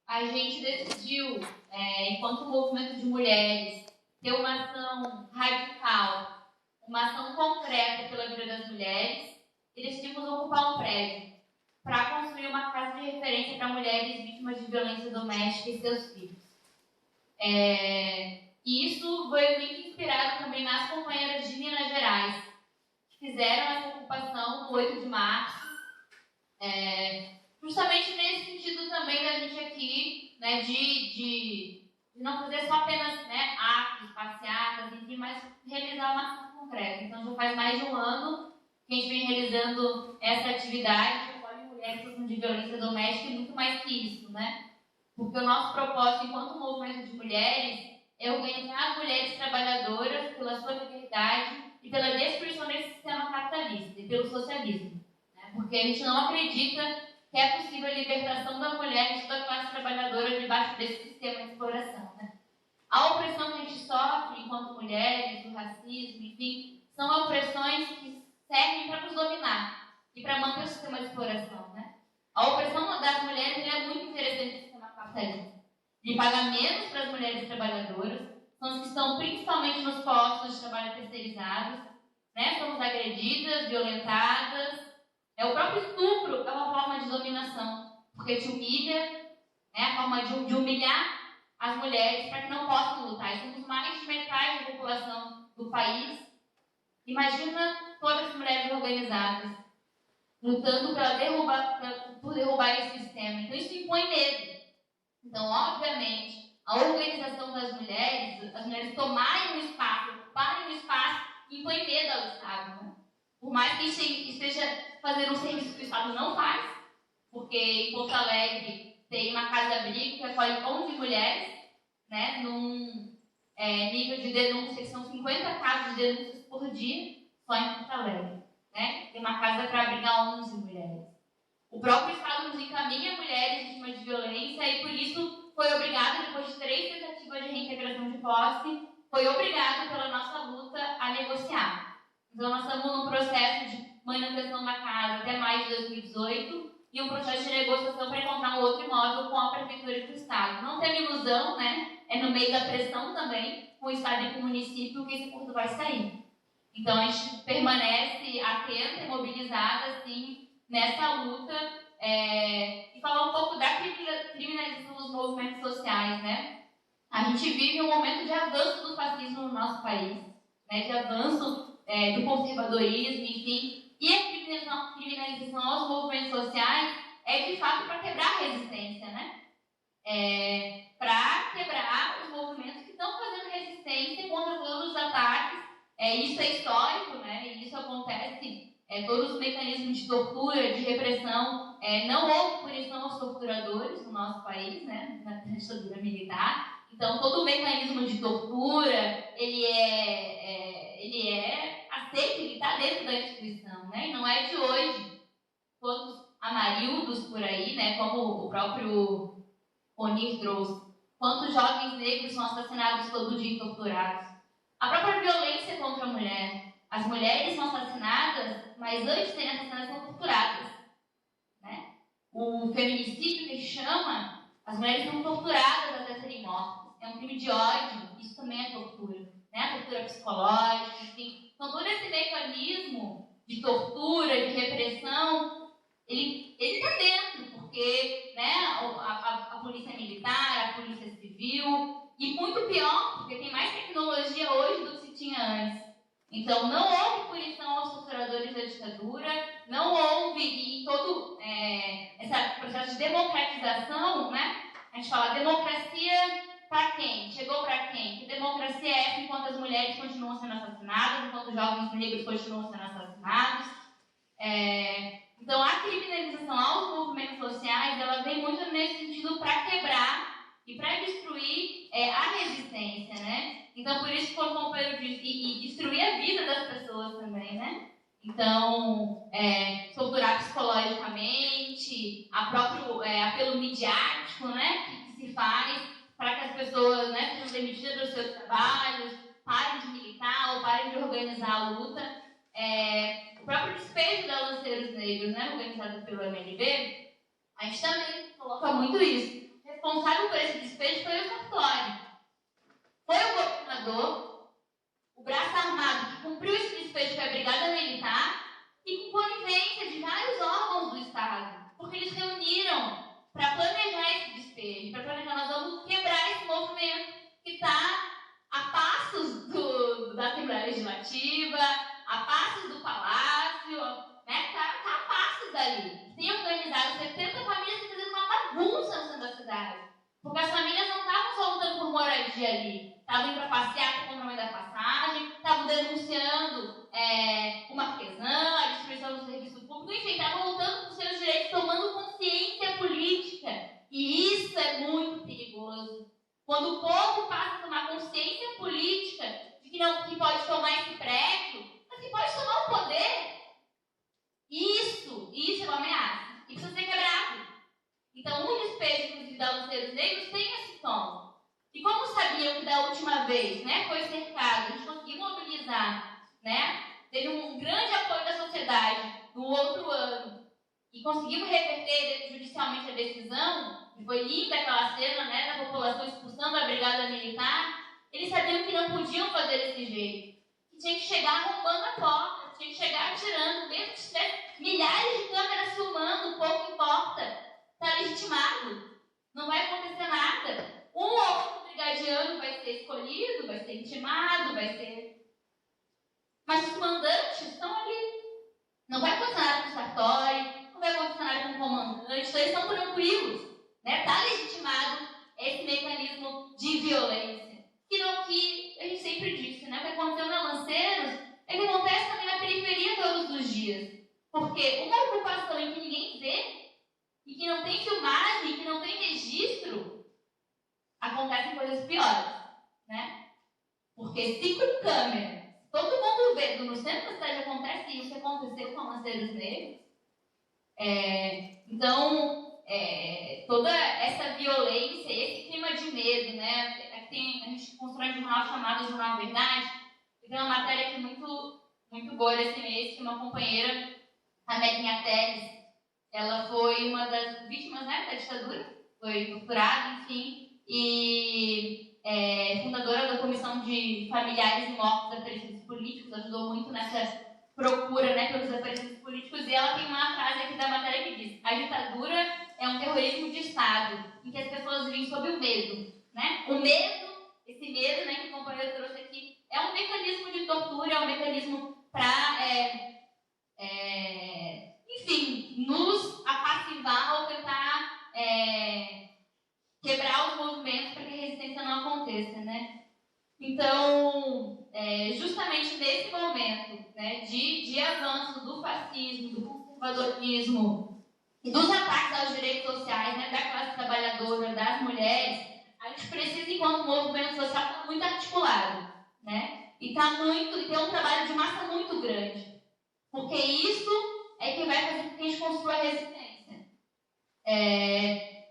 a gente decidiu, enquanto movimento de mulheres, ter uma ação radical, uma ação concreta pela vida das mulheres, e decidimos ocupar um prédio para construir uma casa de referência para mulheres vítimas de violência doméstica e seus filhos. E isso foi muito inspirado também nas companheiras de Minas Gerais, que fizeram essa ocupação no 8 de março, justamente nesse sentido também da gente aqui, né, de não fazer só apenas, né, atos, passeatas, enfim, mas realizar uma ação concreta. Então já faz mais de um ano que a gente vem realizando essa atividade de apoio a mulheres de violência doméstica e muito mais que isso, né? Porque o nosso propósito enquanto movimento de mulheres é organizar as mulheres trabalhadoras pela sua liberdade e pela destruição desse sistema capitalista e pelo socialismo, né? Porque a gente não acredita que é possível a libertação da mulher e da classe trabalhadora debaixo desse sistema de exploração, né? A opressão que a gente sofre enquanto mulheres, o racismo, enfim, são opressões que servem para nos dominar e para manter o sistema de exploração, né? A opressão das mulheres é muito interessante no sistema capitalista. De pagar menos para as mulheres trabalhadoras, são as que estão principalmente nos postos de trabalho terceirizados, né? Somos agredidas, violentadas. O próprio estupro é uma forma de dominação, porque te humilha, né? A forma de humilhar as mulheres para que não possam lutar. E somos mais de metade da população do país. Imagina todas as mulheres organizadas lutando por derrubar esse sistema. Então isso impõe medo. Então, obviamente, a organização das mulheres, as mulheres tomarem um espaço, ocuparem um espaço, impõe medo ao Estado, né? Por mais que esteja fazendo um serviço que o Estado não faz, porque em Porto Alegre tem uma casa-abrigo que acolhe 11 mulheres, né, num nível de denúncia, que são 50 casos de denúncias por dia, só em Porto Alegre, né? Tem uma casa para abrigar 11 mulheres. O próprio Estado nos encaminha mulheres vítimas de violência e, por isso, foi obrigado, depois de 3 tentativas de reintegração de posse, foi obrigado pela nossa luta a negociar. Então, nós estamos num processo de manutenção da casa até maio de 2018 e um processo de negociação para encontrar um outro imóvel com a Prefeitura e com o Estado. Não tem ilusão, né? É no meio da pressão também, com o Estado e com o município, que esse acordo vai sair. Então, a gente permanece atenta e mobilizada, assim, nessa luta, e falar um pouco da criminalização dos movimentos sociais, né? A gente vive um momento de avanço do fascismo no nosso país, né? De avanço do conservadorismo, enfim, e a criminalização aos movimentos sociais é de fato para quebrar a resistência, né? Para quebrar os movimentos que estão fazendo resistência contra todos os ataques. Isso é histórico, né? E isso acontece, todos os mecanismos de tortura, de repressão, não houve punição aos torturadores no nosso país, né? Na ditadura militar. Então, todo o mecanismo de tortura, ele é aceito, ele está dentro da instituição, né? E não é de hoje. Quantos amarildos por aí, né? Como o próprio Onir trouxe. Quantos jovens negros são assassinados todo dia e torturados? A própria violência contra a mulher. As mulheres são assassinadas, mas antes de serem assassinadas são torturadas, né? O feminicídio que chama, as mulheres são torturadas até serem mortas. É um crime de ódio, isso também é tortura, né? A tortura psicológica, enfim. Então todo esse mecanismo de tortura, de repressão, ele está dentro, porque, né, a polícia militar, a polícia civil, e muito pior, porque tem mais tecnologia hoje do que se tinha antes. Então, não houve punição aos torturadores da ditadura, não houve, e todo esse processo de democratização, né? A gente fala democracia para quem? Chegou para quem? Que democracia é essa enquanto as mulheres continuam sendo assassinadas, enquanto os jovens negros continuam sendo assassinados. Então, a criminalização aos movimentos sociais, ela vem muito nesse sentido para quebrar e para destruir a resistência, né? Então, por isso, como o companheiro disse, e destruir a vida das pessoas também, né? Então, torturar psicologicamente, apelo midiático, né? Que se faz para que as pessoas, né, sejam demitidas dos seus trabalhos, parem de militar ou parem de organizar a luta. O próprio despejo da Lanceiros Negros, né, organizado pelo MLB, a gente também coloca muito isso. responsável por esse despejo foi o Sartori. Foi o governador, o braço armado que cumpriu esse despejo foi a Brigada Militar e com conivência de vários órgãos do Estado, porque eles reuniram para planejar esse despejo, para planejar, nós vamos quebrar esse movimento que está a passos da Assembleia Legislativa, a passos do Palácio, né? Tá a passos dali. Tem organizado 70 famílias e fazendo uma bagunça no centro da cidade. Porque as famílias não estavam só lutando por moradia ali, estavam indo para passear para comprar da passagem, estavam denunciando o Marquesan, a destruição do serviço público, enfim, estavam lutando por seus direitos, tomando consciência política. E isso é muito perigoso. Quando o povo passa a tomar consciência política de que pode tomar esse prédio, mas que pode tomar o poder, isso é uma ameaça. E precisa ser quebrado. Então, o despejo, inclusive, da Lanceiros Negros tem esse tom. E como sabiam que da última vez, né, foi cercado, a gente conseguiu mobilizar, né, teve um grande apoio da sociedade no outro ano, e conseguimos reverter judicialmente a decisão, e foi linda aquela cena, né, da população expulsando a Brigada Militar, eles sabiam que não podiam fazer desse jeito. Que tinha que chegar arrombando a porta, tinha que chegar atirando, mesmo que tivesse milhares de câmeras filmando, pouco importa. Está legitimado. Não vai acontecer nada. Um ou outro brigadiano vai ser escolhido, vai ser intimado, vai ser... Mas os mandantes estão ali. Não vai acontecer nada com o Sartori, não vai acontecer nada com o comandante, então eles estão tranquilos. Está legitimado esse mecanismo de violência. Que a gente sempre disse, né? O que aconteceu na Lanceiros é que acontece também na periferia todos os dias. Porque uma ocupação em que ninguém vê, e que não tem filmagem, que não tem registro, acontecem coisas piores, né? Porque se com câmera, todo mundo vendo, no centro da cidade acontece isso, que aconteceu com Lanceiros Negros, então, toda essa violência, esse clima de medo, né? A gente constrói um jornal chamado Jornal Verdade, e tem uma matéria aqui muito, muito boa desse mês, que uma companheira, a Melinha Teles, ela foi uma das vítimas, né, da ditadura, foi torturada, enfim, e fundadora da Comissão de Familiares e Mortos Desaparecidos Políticos, ajudou muito nessa procura, né, pelos desaparecidos políticos, e ela tem uma frase aqui da matéria que diz: a ditadura é um terrorismo de Estado, em que as pessoas vivem sob o medo, né? O medo, esse medo, né, que o companheiro trouxe aqui, é um mecanismo de tortura, é um mecanismo para, enfim, nos apassivar ou tentar quebrar os movimentos para que a resistência não aconteça, né? Então, justamente nesse momento, né, de avanço do fascismo, do conservadorismo e dos ataques aos direitos sociais, né, da classe trabalhadora, das mulheres, a gente precisa, enquanto movimento social, estar muito articulado, né? E ter um trabalho de massa muito grande. Porque isso é que vai fazer com que a gente construa a resistência.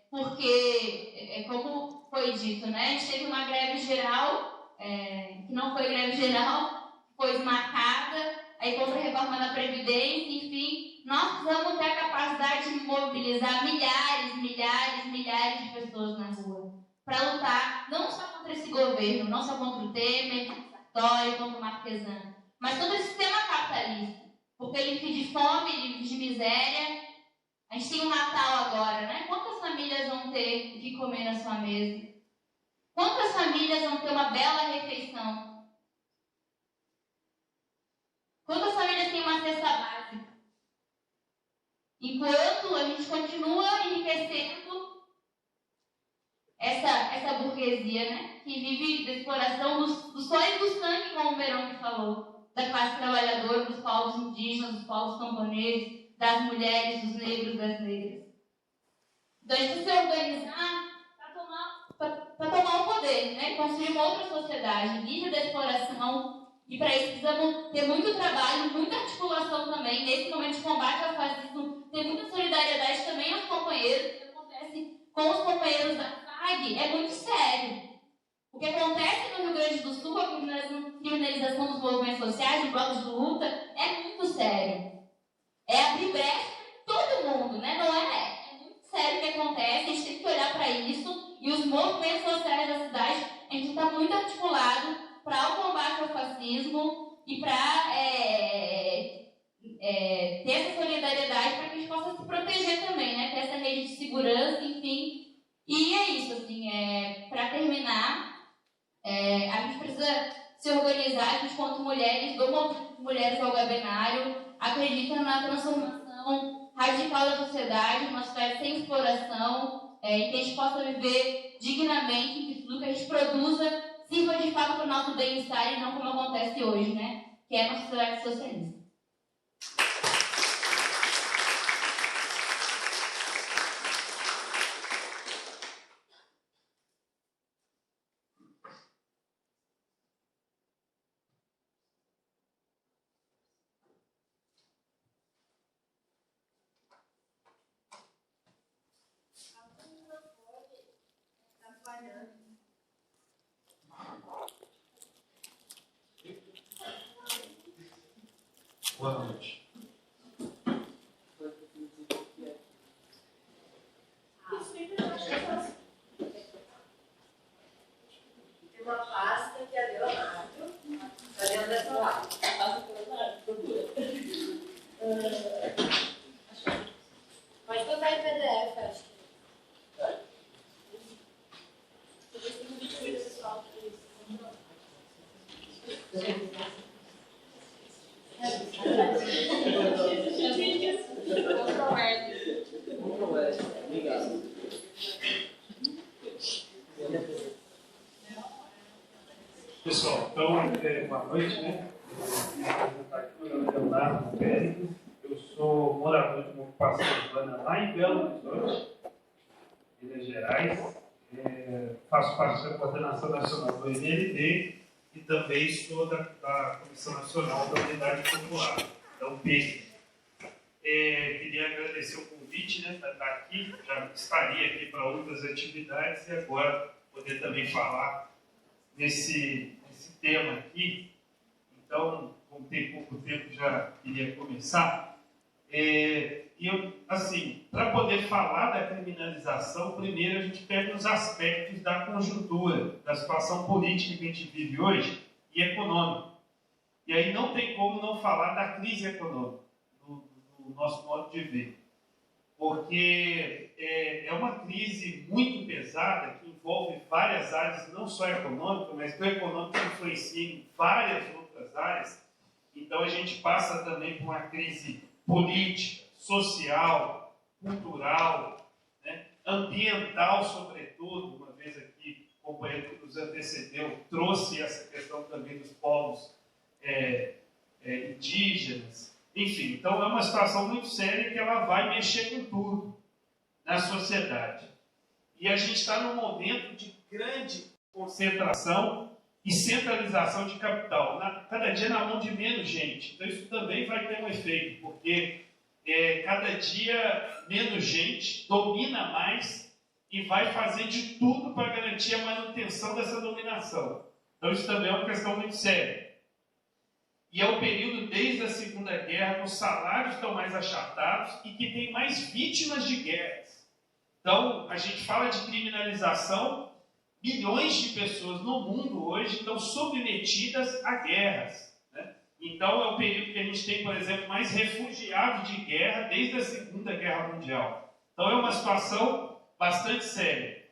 Porque, como foi dito, né, a gente teve uma greve geral, que não foi greve geral, foi desmarcada, aí contra a reforma da Previdência, enfim, nós precisamos ter a capacidade de mobilizar milhares de pessoas na rua, para lutar não só contra esse governo, não só contra o Temer, contra o Sartori, contra o Marquesan, mas contra o sistema capitalista, porque ele vive de fome, ele vive de miséria. A gente tem o Natal agora, né? Quantas famílias vão ter o que comer na sua mesa? Quantas famílias vão ter uma bela refeição? Quantas famílias têm uma cesta básica? Enquanto a gente continua enriquecendo essa burguesia, né, que vive da exploração do sonho e do sangue, como o Verão que falou, da classe trabalhadora, dos povos indígenas, dos povos camponeses, das mulheres, dos negros, das negras. Então a gente precisa se organizar para tomar o poder, né, construir uma outra sociedade livre da exploração, e para isso precisamos ter muito trabalho, muita articulação também, nesse momento de combate ao fascismo, ter muita solidariedade também aos companheiros. O que acontece com os companheiros da FAG é muito sério. O que acontece no Rio Grande do Sul, a criminalização dos movimentos sociais, dos blocos de luta, é muito sério. É abrir brecha para todo mundo, né? Não é? É muito sério o que acontece, a gente tem que olhar para isso e para ter essa solidariedade para que a gente possa se proteger também, né? Ter essa rede de segurança, enfim. E é isso, assim, para terminar, a gente precisa se organizar, a gente, quanto mulheres, do movimento Mulheres ao Gabinário, acredita na transformação radical da sociedade, uma sociedade sem exploração, em que a gente possa viver dignamente, em que tudo que a gente produza sirva de fato para o nosso bem-estar e não como acontece hoje, né? Que é uma sociedade socialista. Boa noite. Tem uma pasta que é Leonardo, está dentro dessa pasta. Pode botar em PDF, acho que. Obrigado. Pessoal, então, boa noite, né? Meu nome é Leonardo Pérez, eu sou morador de uma ocupação urbana lá em Belo Horizonte, Minas Gerais. Faço parte da coordenação nacional do MLD e também sou da Comissão Nacional da Unidade Popular, da UPEG. Queria agradecer o convite, né, para estar aqui. Já estaria aqui para outras atividades e agora poder também falar nesse tema aqui. Então, como tem pouco tempo, já queria começar. Para poder falar da criminalização, primeiro a gente pega os aspectos da conjuntura, da situação política que a gente vive hoje e econômica. E aí não tem como não falar da crise econômica, do nosso modo de ver. Porque é uma crise muito pesada que envolve várias áreas, não só econômica, mas que o econômico influencia em várias outras áreas. Então a gente passa também por uma crise política, social, cultural, né, ambiental, sobretudo. Uma vez aqui, o companheiro que nos antecedeu trouxe essa questão também dos povos indígenas. Enfim, então é uma situação muito séria que ela vai mexer com tudo na sociedade. E a gente está num momento de grande concentração e centralização de capital, cada dia na mão de menos gente. Então isso também vai ter um efeito, porque cada dia menos gente domina mais e vai fazer de tudo para garantir a manutenção dessa dominação. Então isso também é uma questão muito séria. E é o período desde a Segunda Guerra que os salários estão mais achatados e que tem mais vítimas de guerras. Então, a gente fala de criminalização, milhões de pessoas no mundo hoje estão submetidas a guerras, né? Então, é o período que a gente tem, por exemplo, mais refugiados de guerra desde a Segunda Guerra Mundial. Então, é uma situação bastante séria.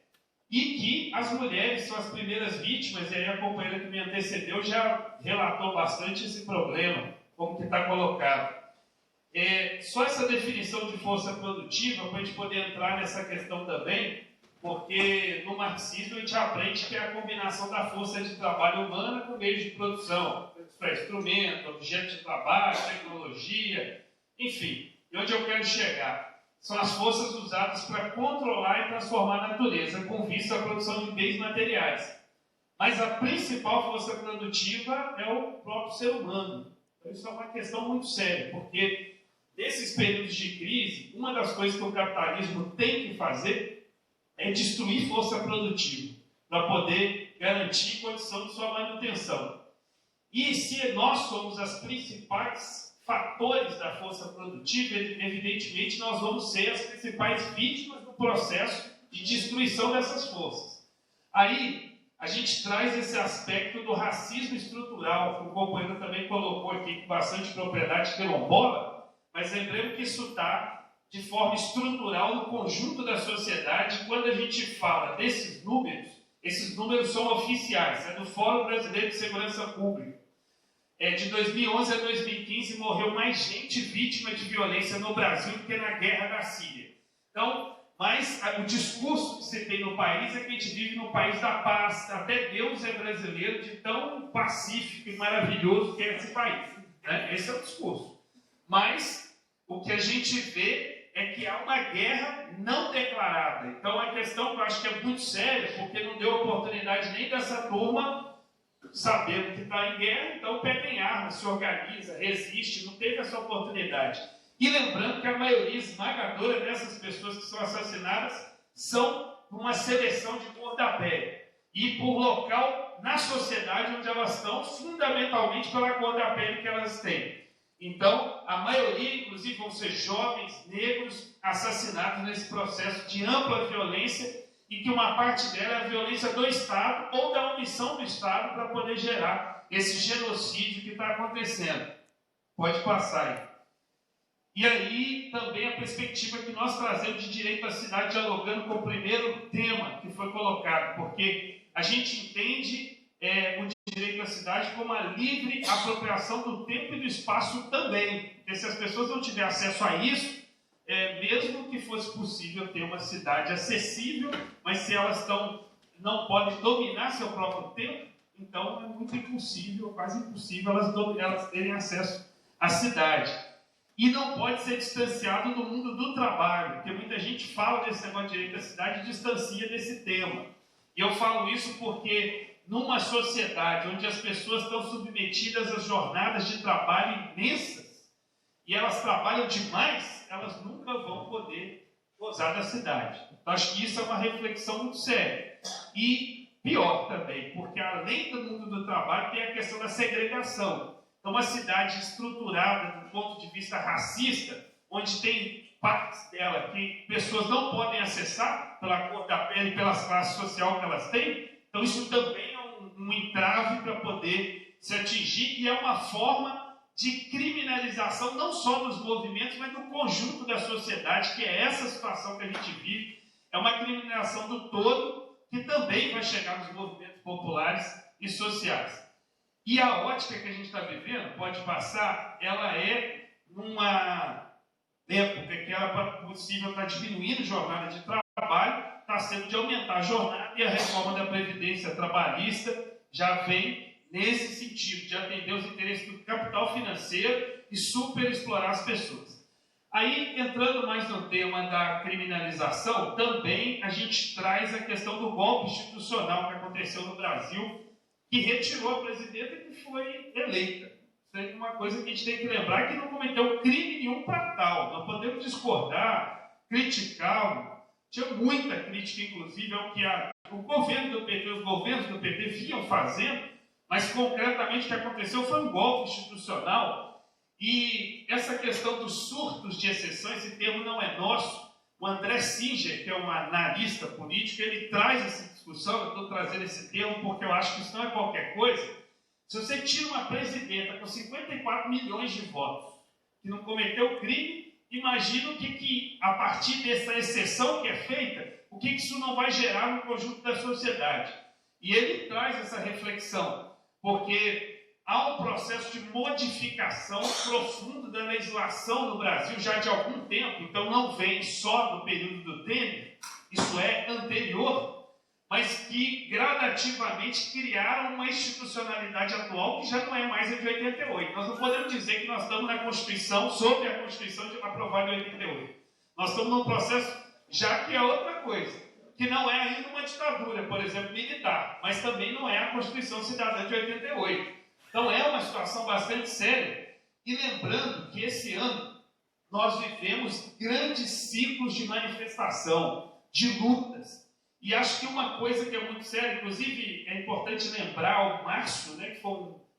E que as mulheres são as primeiras vítimas, e aí a companheira que me antecedeu já relatou bastante esse problema, como que está colocado. Só essa definição de força produtiva, para a gente poder entrar nessa questão também, porque no marxismo a gente aprende que é a combinação da força de trabalho humana com meios de produção, instrumento, objeto de trabalho, tecnologia, enfim. E onde eu quero chegar? São as forças usadas para controlar e transformar a natureza, com vista à produção de bens materiais. Mas a principal força produtiva é o próprio ser humano. Então isso é uma questão muito séria, porque nesses períodos de crise, uma das coisas que o capitalismo tem que fazer é destruir força produtiva, para poder garantir condição de sua manutenção. E se nós somos as principais fatores da força produtiva, evidentemente nós vamos ser as principais vítimas do processo de destruição dessas forças. Aí a gente traz esse aspecto do racismo estrutural, que o companheiro também colocou aqui com bastante propriedade quilombola, mas lembremos que isso está de forma estrutural no conjunto da sociedade. Quando a gente fala desses números, esses números são oficiais, é do Fórum Brasileiro de Segurança Pública. De 2011 a 2015 morreu mais gente vítima de violência no Brasil do que na guerra da Síria. Então, mas o discurso que se tem no país é que a gente vive num país da paz, até Deus é brasileiro, de tão pacífico e maravilhoso que é esse país. Né? Esse é o discurso. Mas o que a gente vê é que há uma guerra não declarada. Então, a questão que eu acho que é muito séria, porque não deu oportunidade nem dessa turma sabendo que está em guerra, então pega em arma, se organiza, resiste, não teve essa oportunidade. E lembrando que a maioria esmagadora dessas pessoas que são assassinadas são uma seleção de cor da pele e por local na sociedade onde elas estão, fundamentalmente pela cor da pele que elas têm. Então, a maioria, inclusive, vão ser jovens negros assassinados nesse processo de ampla violência, e que uma parte dela é a violência do Estado ou da omissão do Estado para poder gerar esse genocídio que está acontecendo. Pode passar aí. E aí também a perspectiva que nós trazemos de direito à cidade, dialogando com o primeiro tema que foi colocado, porque a gente entende o direito à cidade como a livre apropriação do tempo e do espaço também. Porque se as pessoas não tiverem acesso a isso, mesmo que fosse possível ter uma cidade acessível, mas se elas não podem dominar seu próprio tempo, então é muito impossível, quase impossível, elas terem acesso à cidade. E não pode ser distanciado do mundo do trabalho, porque muita gente fala desse negócio de direito à cidade e distancia desse tema. E eu falo isso porque numa sociedade onde as pessoas estão submetidas a jornadas de trabalho imensas, e elas trabalham demais, elas nunca vão poder gozar da cidade. Então, acho que isso é uma reflexão muito séria. E pior também, porque além do mundo do trabalho, tem a questão da segregação. Então, uma cidade estruturada do ponto de vista racista, onde tem partes dela que pessoas não podem acessar pela cor da pele e pela classe social que elas têm, então isso também é um entrave para poder se atingir, e é uma forma de criminalização não só dos movimentos, mas do conjunto da sociedade, que é essa situação que a gente vive. É uma criminalização do todo, que também vai chegar nos movimentos populares e sociais. E a ótica que a gente está vivendo, pode passar, ela é numa época que era possível estar diminuindo a jornada de trabalho, está sendo de aumentar a jornada, e a reforma da Previdência Trabalhista já vem nesse sentido, de atender os interesses do capital financeiro e superexplorar as pessoas. Aí, entrando mais no tema da criminalização, também a gente traz a questão do golpe institucional que aconteceu no Brasil, que retirou a presidenta que foi eleita. Isso é uma coisa que a gente tem que lembrar, que não cometeu crime nenhum para tal. Nós podemos discordar, criticar. Tinha muita crítica, inclusive, ao que o governo do PT, os governos do PT vinham fazendo, mas concretamente o que aconteceu foi um golpe institucional. E essa questão dos surtos de exceção, esse termo não é nosso. O André Singer, que é um analista político, ele traz essa discussão. Eu estou trazendo esse termo porque eu acho que isso não é qualquer coisa. Se você tira uma presidenta com 54 milhões de votos, que não cometeu crime, imagina o que a partir dessa exceção que é feita, o que isso não vai gerar no conjunto da sociedade. E ele traz essa reflexão, porque há um processo de modificação profundo da legislação no Brasil já de algum tempo, então não vem só do período do Temer, isso é anterior, mas que gradativamente criaram uma institucionalidade atual que já não é mais a de 88. Nós não podemos dizer que nós estamos na Constituição, sob a Constituição aprovada em 88. Nós estamos num processo já que é outra coisa, que não é ainda uma ditadura, por exemplo, militar, mas também não é a Constituição Cidadã de 88. Então é uma situação bastante séria. E lembrando que esse ano nós vivemos grandes ciclos de manifestação, de lutas. E acho que uma coisa que é muito séria, inclusive é importante lembrar o março, né, que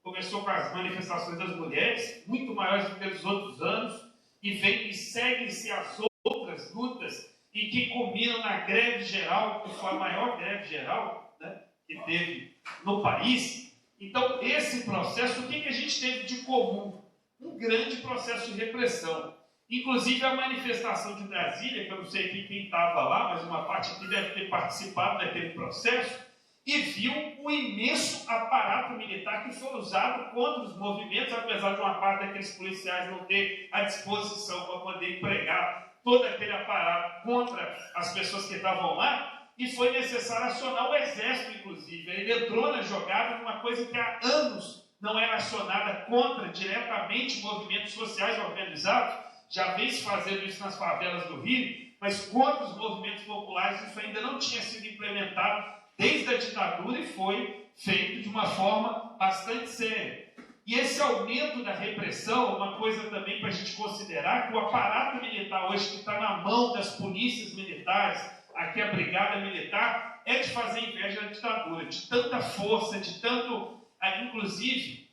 começou com as manifestações das mulheres, muito maiores do que os outros anos, e seguem-se as outras lutas, e que culminam na greve geral, que foi a maior greve geral, né, que teve no país. Então, esse processo, o que a gente teve de comum? Um grande processo de repressão. Inclusive, a manifestação de Brasília, que eu não sei aqui quem estava lá, mas uma parte aqui deve ter participado daquele processo, e viu o imenso aparato militar que foi usado contra os movimentos, apesar de uma parte daqueles policiais não ter a disposição para poder empregar todo aquele aparato contra as pessoas que estavam lá, e foi necessário acionar o exército, inclusive. Ele entrou na jogada numa coisa que há anos não era acionada contra diretamente movimentos sociais organizados, já vem se fazendo isso nas favelas do Rio, mas contra os movimentos populares isso ainda não tinha sido implementado desde a ditadura e foi feito de uma forma bastante séria. E esse aumento da repressão, uma coisa também para a gente considerar, que o aparato militar hoje que está na mão das polícias militares, aqui a brigada militar, é de fazer inveja da ditadura, de tanta força, de tanto, inclusive,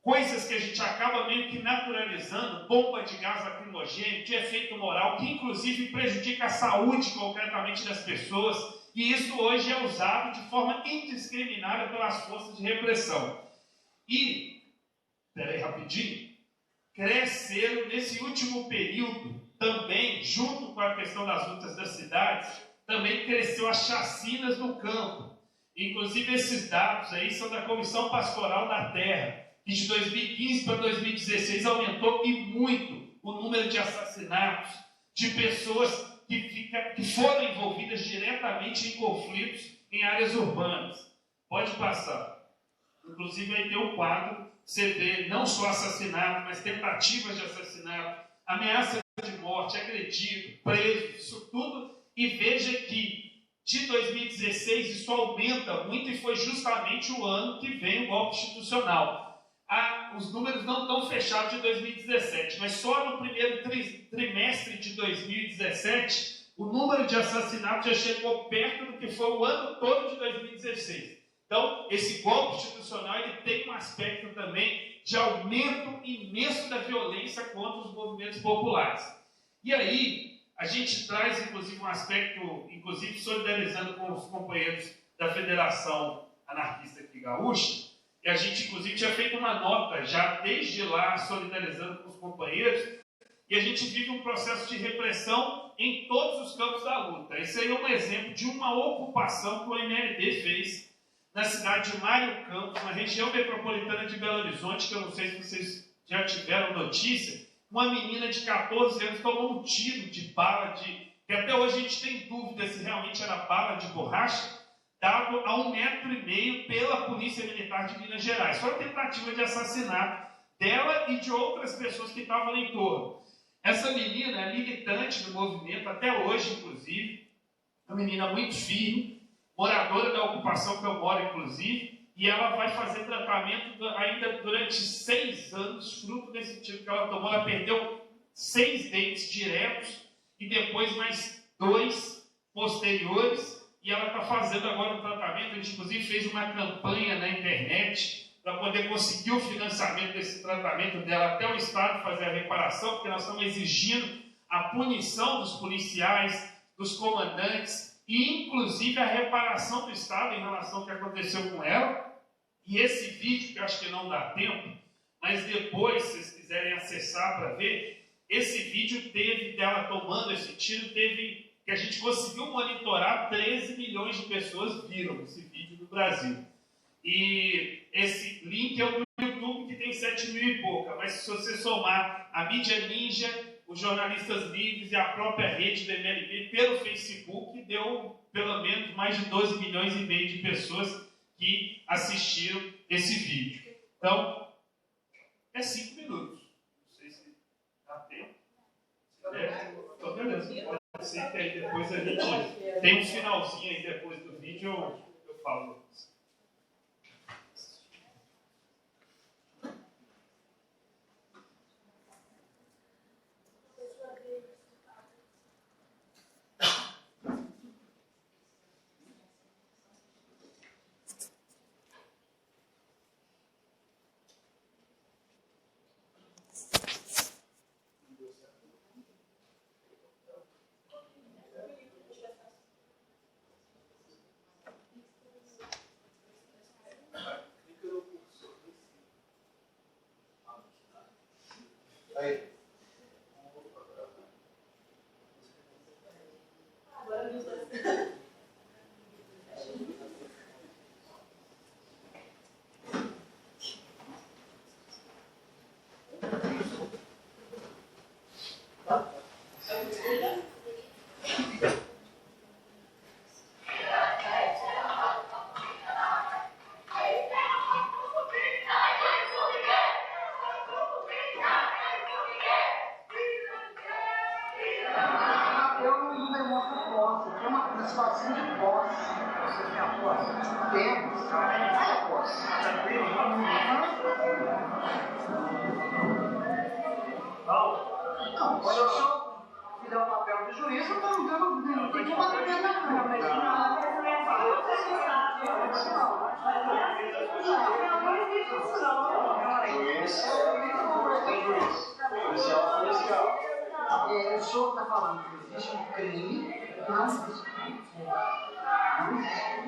coisas que a gente acaba meio que naturalizando, bomba de gás lacrimogêneo, de efeito moral, que inclusive prejudica a saúde concretamente das pessoas, e isso hoje é usado de forma indiscriminada pelas forças de repressão. E, peraí rapidinho, cresceram nesse último período também, junto com a questão das lutas das cidades, também cresceu as chacinas no campo. Inclusive esses dados aí são da Comissão Pastoral da Terra, que de 2015 para 2016 aumentou e muito o número de assassinatos de pessoas que foram envolvidas diretamente em conflitos em áreas urbanas. Pode passar. Inclusive aí tem um quadro, você vê não só assassinato, mas tentativas de assassinato, ameaça de morte, agredido, preso, isso tudo, e veja que de 2016 isso aumenta muito e foi justamente o ano que vem o golpe institucional. Os números não estão fechados de 2017, mas só no primeiro trimestre de 2017 o número de assassinatos já chegou perto do que foi o ano todo de 2016. Então, esse golpe institucional ele tem um aspecto também de aumento imenso da violência contra os movimentos populares. E aí, a gente traz, inclusive, um aspecto, inclusive solidarizando com os companheiros da Federação Anarquista aqui Gaúcha, e a gente, inclusive, tinha feito uma nota já desde lá, solidarizando com os companheiros, e a gente vive um processo de repressão em todos os campos da luta. Esse aí é um exemplo de uma ocupação que o MLB fez na cidade de Mário Campos, na região metropolitana de Belo Horizonte, que eu não sei se vocês já tiveram notícia, uma menina de 14 anos tomou um tiro de bala, que até hoje a gente tem dúvida se realmente era bala de borracha, dado a 1,5 metro pela Polícia Militar de Minas Gerais. Foi uma tentativa de assassinato dela e de outras pessoas que estavam em torno. Essa menina é militante do movimento, até hoje, inclusive, uma menina muito firme, moradora da ocupação que eu moro, inclusive, e ela vai fazer tratamento ainda durante 6 anos, fruto desse tiro que ela tomou. Ela perdeu 6 dentes diretos e depois mais 2 posteriores, e ela está fazendo agora um tratamento. A gente, inclusive, fez uma campanha na internet para poder conseguir o financiamento desse tratamento dela até o Estado fazer a reparação, porque nós estamos exigindo a punição dos policiais, dos comandantes, e inclusive a reparação do Estado em relação ao que aconteceu com ela. E esse vídeo, que eu acho que não dá tempo, mas depois, se vocês quiserem acessar para ver, esse vídeo teve, dela tomando esse tiro, teve, que a gente conseguiu monitorar, 13 milhões de pessoas viram esse vídeo no Brasil. E esse link é o do YouTube, que tem 7 mil e pouca, mas se você somar a mídia ninja, os jornalistas livres e a própria rede do MLB pelo Facebook, deu pelo menos mais de 12 milhões e meio de pessoas que assistiram esse vídeo. Então, é 5 minutos. Não sei se dá tempo. Então, beleza. Pode ser que aí depois a gente tem um finalzinho aí depois do vídeo, eu falo. Aí. O senhor está falando que existe um crime, não existe crime. Não existe.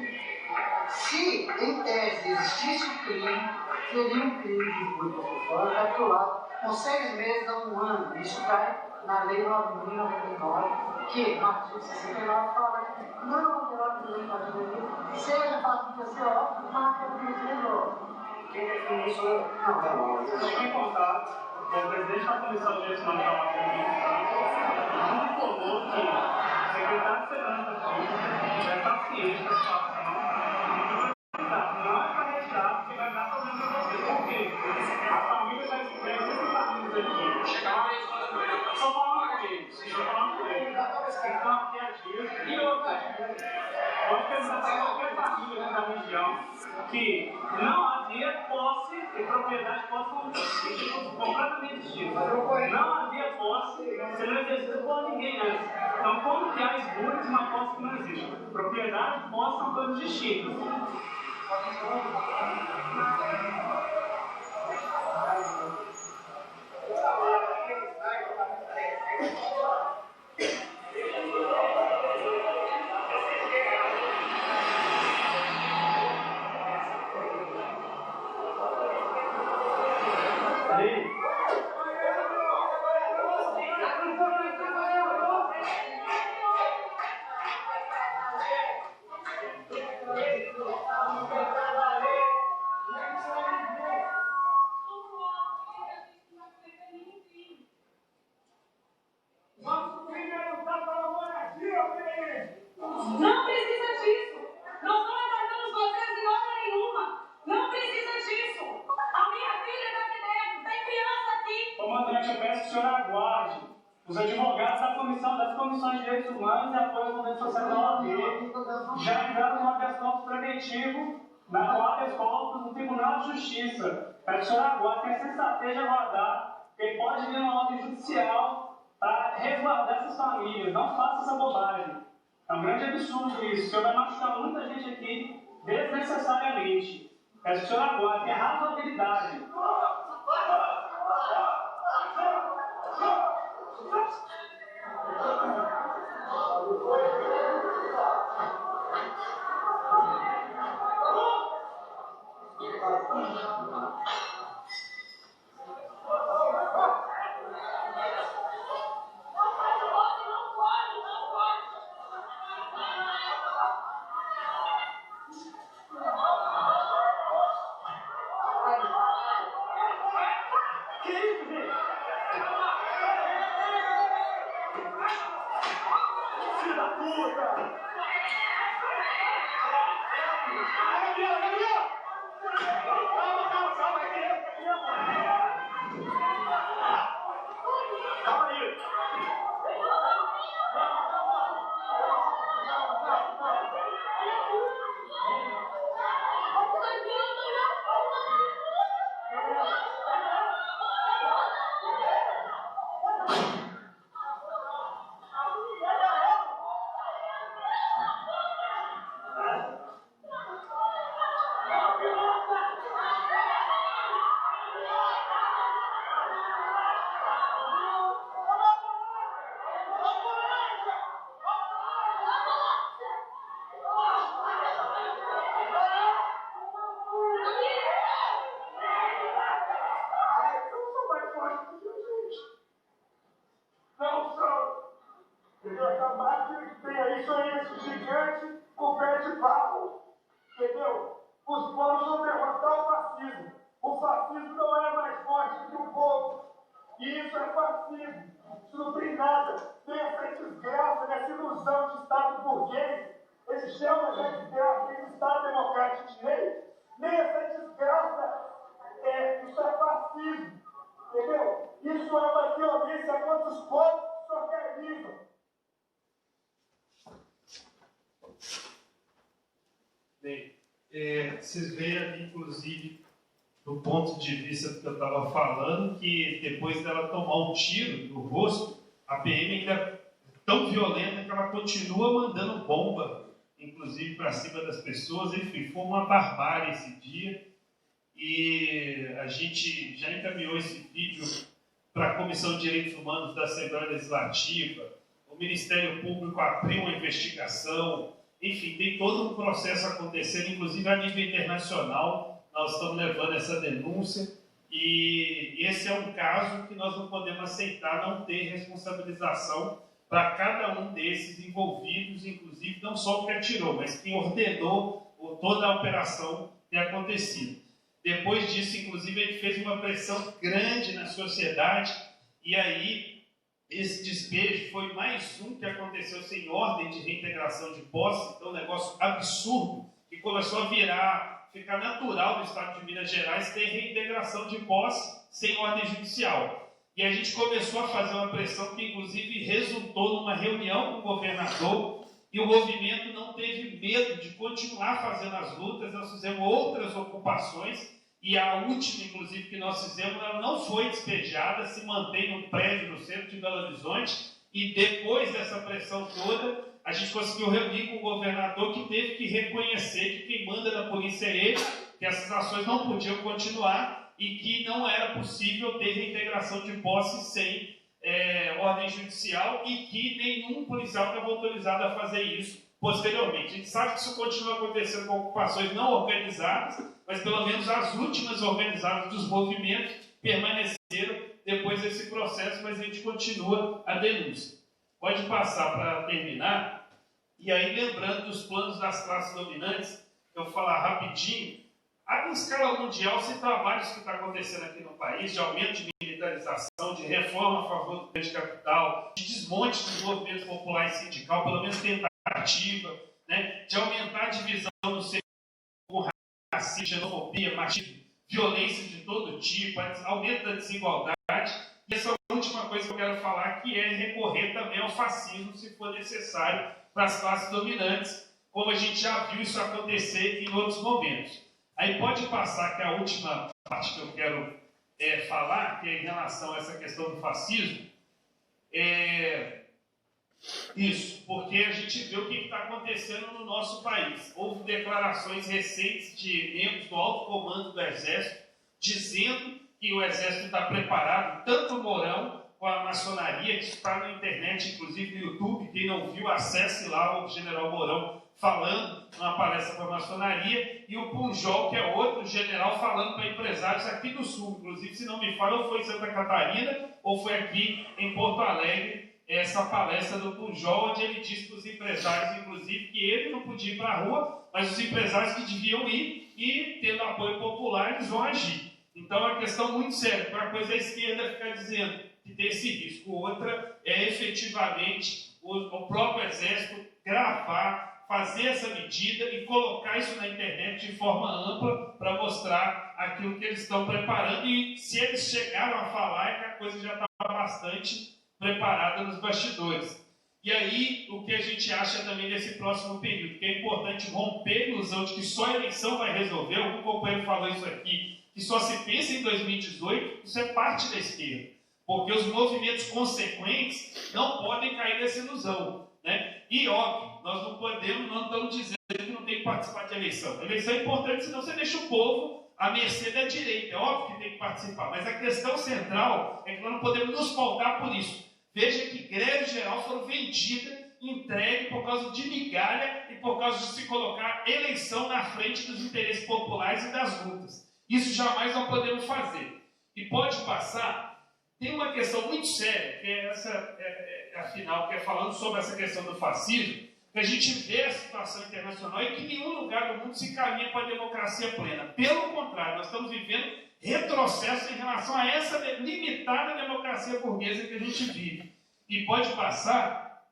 Se, em tese, existisse um crime, seria um crime de injúria pessoal capturado com 6 meses a 1 ano. Isso cai na Lei 9.099, que, no artigo 69, fala que não alterar a lei de seja para o TCO, marca o menor. Quem define isso não. Sem contar, o presidente da Comissão de Direitos Humanos da ONU informou que o secretário de Segurança Pública já está ciente da situação. Não é para retirar, porque vai dar problema para você. Por quê? A família já escreve esses amigos aqui. Só falando com eles. Estão aqui há dias. E outra, pode pensar para qualquer família da região que não havia posse e propriedade posse completamente distintas. Não havia posse, você não exerceu por ninguém antes. Então, como que há esbulho de uma posse que não existe? Propriedade e posse são coisas distintas. Não precisa disso. Nós não atacamos vocês em obra nenhuma. Não precisa disso. A minha filha está aqui dentro. Tem criança aqui. Comandante, eu peço que o senhor aguarde os advogados das comissões de direitos humanos e apoio ao movimento social da OAB já entraram no habeas corpus preventivo no habeas corpus no Tribunal de Justiça. Peço que o senhor aguarde, tem a sensatez de aguardar, porque pode vir uma ordem judicial para resguardar essas famílias. Não faça essa bobagem. É um grande absurdo isso. O senhor vai machucar muita gente aqui desnecessariamente. Peço que o senhor aguarde, tem razoabilidade. fascismo. Isso não tem nada. Tem essa desgraça, nessa ilusão de Estado burguês. Eles chamam essa desgraça de Estado democrático de direito. Nem essa desgraça, isso é fascismo. Entendeu? Isso é uma violência contra os povos que se organizam. Bem, vocês veem ali, inclusive, do ponto de vista do que eu estava falando, que depois dela tomar um tiro no rosto, a PM ainda é tão violenta que ela continua mandando bomba, inclusive para cima das pessoas. Enfim, foi uma barbárie esse dia. E a gente já encaminhou esse vídeo para a Comissão de Direitos Humanos da Assembleia Legislativa. O Ministério Público abriu uma investigação. Enfim, tem todo um processo acontecendo, inclusive a nível internacional. Nós estamos levando essa denúncia. E esse é um caso que nós não podemos aceitar, não ter responsabilização para cada um desses envolvidos, inclusive não só o que atirou, mas quem ordenou toda a operação ter acontecido. Depois disso, inclusive, ele fez uma pressão grande na sociedade, e aí esse despejo foi mais um que aconteceu sem ordem de reintegração de posse, então um negócio absurdo, que começou a ficar natural no estado de Minas Gerais ter reintegração de posse sem ordem judicial. E a gente começou a fazer uma pressão que, inclusive, resultou numa reunião com o governador, e o movimento não teve medo de continuar fazendo as lutas. Nós fizemos outras ocupações, e a última, inclusive, que nós fizemos, ela não foi despejada, se mantém no prédio no centro de Belo Horizonte, e depois dessa pressão toda, a gente conseguiu reunir com o governador, que teve que reconhecer que quem manda na polícia é ele, que essas ações não podiam continuar, e que não era possível ter reintegração de posse sem ordem judicial, e que nenhum policial estava autorizado a fazer isso posteriormente. A gente sabe que isso continua acontecendo com ocupações não organizadas, mas pelo menos as últimas organizadas dos movimentos permaneceram depois desse processo, mas a gente continua a denúncia. Pode passar para terminar. E aí, lembrando dos planos das classes dominantes, eu vou falar rapidinho. Em escala mundial, se trabalhos que está acontecendo aqui no país, de aumento de militarização, de reforma a favor do grande capital, de desmonte dos movimentos populares sindical, pelo menos tentativa, né, de aumentar a divisão no setor com racismo, xenofobia, machismo, violência de todo tipo, aumento da desigualdade. E essa última coisa que eu quero falar, que é recorrer também ao fascismo, se for necessário, para as classes dominantes, como a gente já viu isso acontecer em outros momentos. Aí pode passar, que é a última parte que eu quero falar, que é em relação a essa questão do fascismo. Isso, porque a gente vê o que está acontecendo no nosso país. Houve declarações recentes de membros do alto comando do Exército dizendo que o Exército está preparado, tanto o Mourão com a maçonaria, que está na internet, inclusive no YouTube. Quem não viu, acesse lá o general Mourão falando numa palestra para a maçonaria, e o Punjol, que é outro general, falando para empresários aqui do Sul. Inclusive, se não me falha, ou foi em Santa Catarina ou foi aqui em Porto Alegre, essa palestra do Punjol, onde ele disse para os empresários, inclusive, que ele não podia ir para a rua, mas os empresários que deviam ir, e tendo apoio popular, eles vão agir. Então é uma questão muito séria. Uma coisa é a esquerda ficar dizendo que tem esse risco, outra é efetivamente o próprio Exército gravar, fazer essa medida e colocar isso na internet de forma ampla para mostrar aquilo que eles estão preparando, e se eles chegaram a falar é que a coisa já estava bastante preparada nos bastidores. E aí, o que a gente acha também desse próximo período, que é importante romper a ilusão de que só a eleição vai resolver. Algum companheiro falou isso aqui, que só se pensa em 2018, isso é parte da esquerda, porque os movimentos consequentes não podem cair nessa ilusão, né? E óbvio, nós não estamos dizendo que não tem que participar de eleição. A eleição é importante, senão você deixa o povo à mercê da direita. É óbvio que tem que participar, mas a questão central é que nós não podemos nos pautar por isso. Veja que greve geral foram vendidas, entregue por causa de migalha e por causa de se colocar eleição na frente dos interesses populares e das lutas. Isso jamais nós podemos fazer. E pode passar. Tem uma questão muito séria, que é essa, afinal, que é falando sobre essa questão do fascismo, que a gente vê a situação internacional e que nenhum lugar do mundo se caminha para a democracia plena. Pelo contrário, nós estamos vivendo retrocesso em relação a essa limitada democracia burguesa que a gente vive. E pode passar.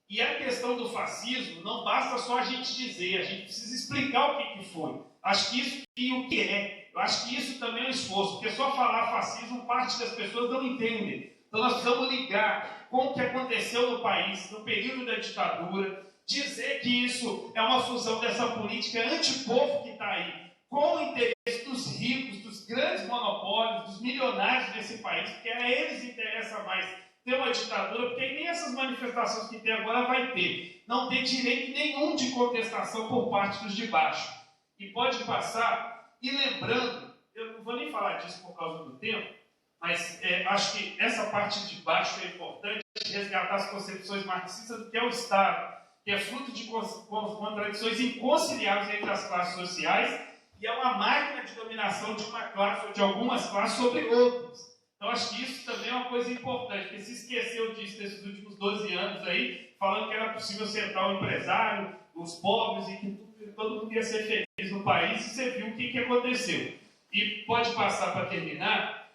E a questão do fascismo, não basta só a gente dizer, a gente precisa explicar o que foi. Acho que isso e o que é. Eu acho que isso também é um esforço, porque só falar fascismo, parte das pessoas não entendem. Então nós precisamos ligar com o que aconteceu no país, no período da ditadura, dizer que isso é uma fusão dessa política antipovo que está aí, com o interesse dos ricos, dos grandes monopólios, dos milionários desse país, porque a eles interessa mais ter uma ditadura, porque nem essas manifestações que tem agora vai ter. Não tem direito nenhum de contestação por parte dos de baixo. E pode passar, e lembrando, eu não vou nem falar disso por causa do tempo, mas acho que essa parte de baixo é importante, resgatar as concepções marxistas do que é o Estado, que é fruto de contradições inconciliáveis entre as classes sociais, e é uma máquina de dominação de uma classe ou de algumas classes sobre outras. Então, acho que isso também é uma coisa importante, porque se esqueceu disso nesses últimos 12 anos aí, falando que era possível sentar o empresário, os pobres, e que todo mundo ia ser feliz no país, e você viu o que aconteceu. E pode passar para terminar,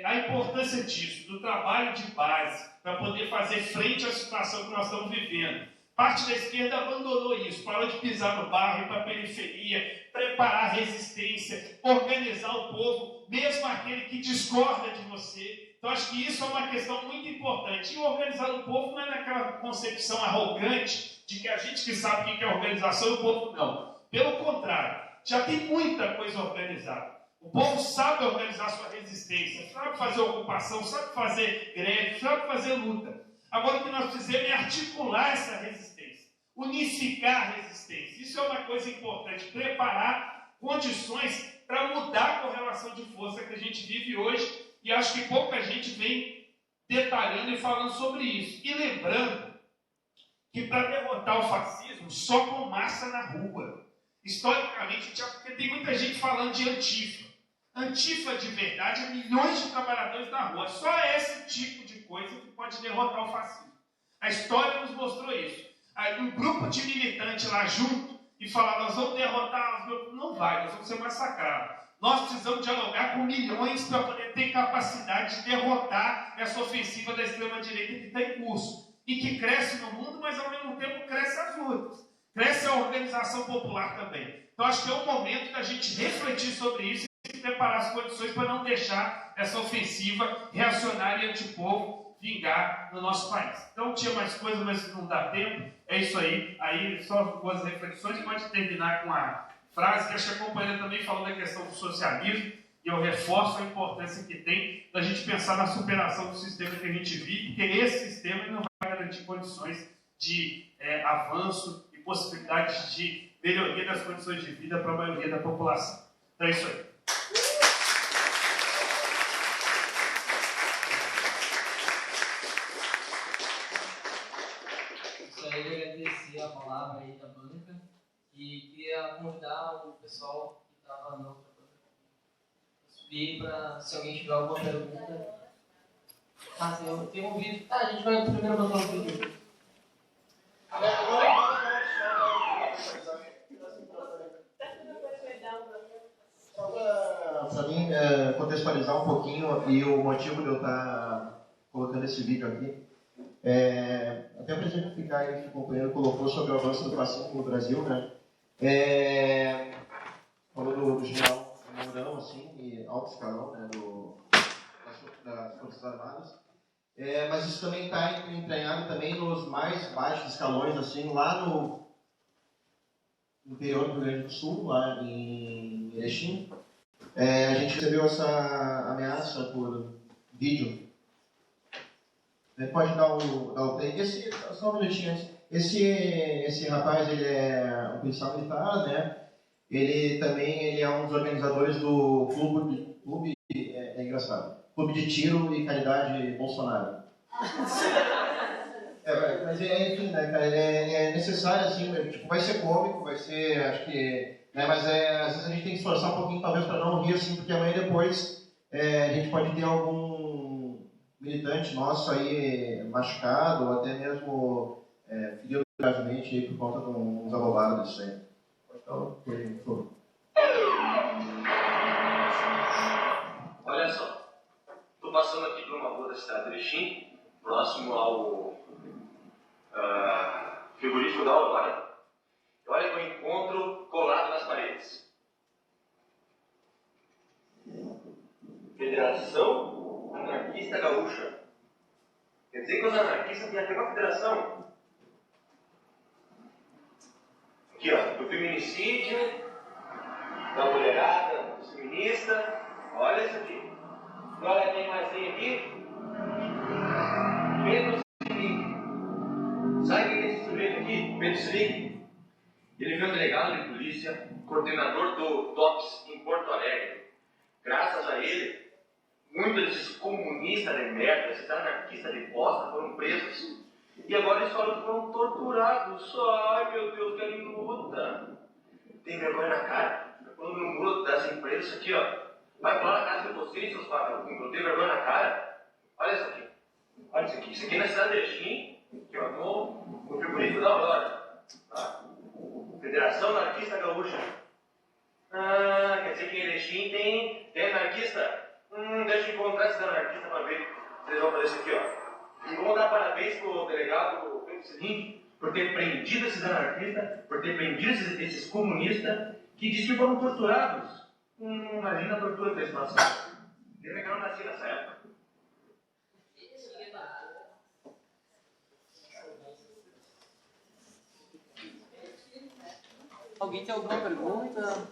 a importância disso, do trabalho de base, para poder fazer frente à situação que nós estamos vivendo. Parte da esquerda abandonou isso, parou de pisar no barro, ir para a periferia, preparar a resistência, organizar o povo, mesmo aquele que discorda de você. Então, acho que isso é uma questão muito importante. E organizar o povo não é naquela concepção arrogante de que a gente que sabe o que é organização e o povo não. Pelo contrário, já tem muita coisa organizada. O povo sabe organizar sua resistência, sabe fazer ocupação, sabe fazer greve, sabe fazer luta. Agora, o que nós precisamos é articular essa resistência, unificar a resistência. Isso é uma coisa importante, preparar condições para mudar a correlação de força que a gente vive hoje, e acho que pouca gente vem detalhando e falando sobre isso. E lembrando que para derrotar o fascismo, só com massa na rua. Historicamente, porque tem muita gente falando de Antifa. Antifa de verdade é milhões de trabalhadores na rua. Só esse tipo de coisa que pode derrotar o fascismo. A história nos mostrou isso. Aí, um grupo de militantes lá junto e falar, nós vamos derrotar os grupos. Não vai, nós vamos ser massacrados. Nós precisamos dialogar com milhões para poder ter capacidade de derrotar essa ofensiva da extrema-direita que está em curso. E que cresce no mundo, mas ao mesmo tempo cresce as lutas. Cresce a organização popular também. Então acho que é o momento da gente refletir sobre isso e preparar as condições para não deixar essa ofensiva reacionária e antipovo vingar no nosso país. Então tinha mais coisas, mas não dá tempo. É isso aí. Aí só algumas reflexões. Pode terminar com a frase que acho que a companheira também falou da questão do socialismo, e eu reforço a importância que tem da gente pensar na superação do sistema que a gente vive, porque esse sistema não vai garantir condições de avanço e possibilidades de melhoria das condições de vida para a maioria da população. Então é isso aí. Gostaria de agradecer a palavra aí da banca e queria convidar o pessoal que estava na outra banca a subir para, se alguém tiver alguma pergunta. Eu tenho ouvido. A gente vai primeiro botar o vídeo. Para mim, contextualizar um pouquinho e o motivo de eu estar colocando esse vídeo aqui, até para exemplificar aí que o companheiro colocou sobre o avanço do fascismo no Brasil, né? Falou do general Mourão, assim, e alto escalão, né, das Forças Armadas. Mas isso também está entranhado também nos mais baixos escalões, assim, lá no interior do Rio Grande do Sul, lá em Erechim. A gente recebeu essa ameaça por vídeo. Pode dar o play. Só um minutinho antes. Esse rapaz, ele é um policial militar, né? Ele também é um dos organizadores do clube engraçado, Clube de Tiro e Caridade Bolsonaro. Mas enfim, né, cara, é necessário, assim, tipo, vai ser cômico, vai ser, acho que, né, mas às vezes a gente tem que esforçar um pouquinho, talvez, para não rir, assim, porque amanhã depois a gente pode ter algum militante nosso aí machucado, ou até mesmo ferido gravemente aí por conta de uns abobados disso aí. Então, por favor. Olha só, estou passando aqui por uma rua da cidade de Erechim, próximo ao frigorífico da Aurora. Olha que eu encontro colado nas paredes. Federação Anarquista Gaúcha. Quer dizer que os anarquistas têm até uma federação. Aqui, ó, do feminicídio, da mulherada, dos feministas. Olha isso aqui. E olha quem mais tem aqui. Pedro Selig. Sabe quem é esse sujeito aqui? Pedro Selig. Ele foi um delegado de polícia, coordenador do DOPS em Porto Alegre. Graças a ele, muitos desses comunistas de merda, esses anarquistas de bosta foram presos. E agora eles falam que foram torturados. Ai meu Deus, que luta. Tem vergonha na cara. Quando no muro das empresas, isso aqui, ó. Vai pular na casa de vocês, seus vagabundos. Não tem vergonha na cara? Olha isso aqui. Olha isso aqui. Isso aqui é na cidade de Erechim, que eu no frigorífico da Aurora. Tá? Federação Anarquista Gaúcha. Ah, quer dizer que em Erechim tem anarquista? Deixa eu encontrar esses anarquistas para ver. Vocês vão fazer isso aqui, ó. E vamos dar parabéns pro delegado Pedro Selig por ter prendido esses anarquistas, por ter prendido esses comunistas que diz que foram torturados. Imagina a tortura desse passado. Pena que eu não nasci nessa época. Alguém tem alguma pergunta?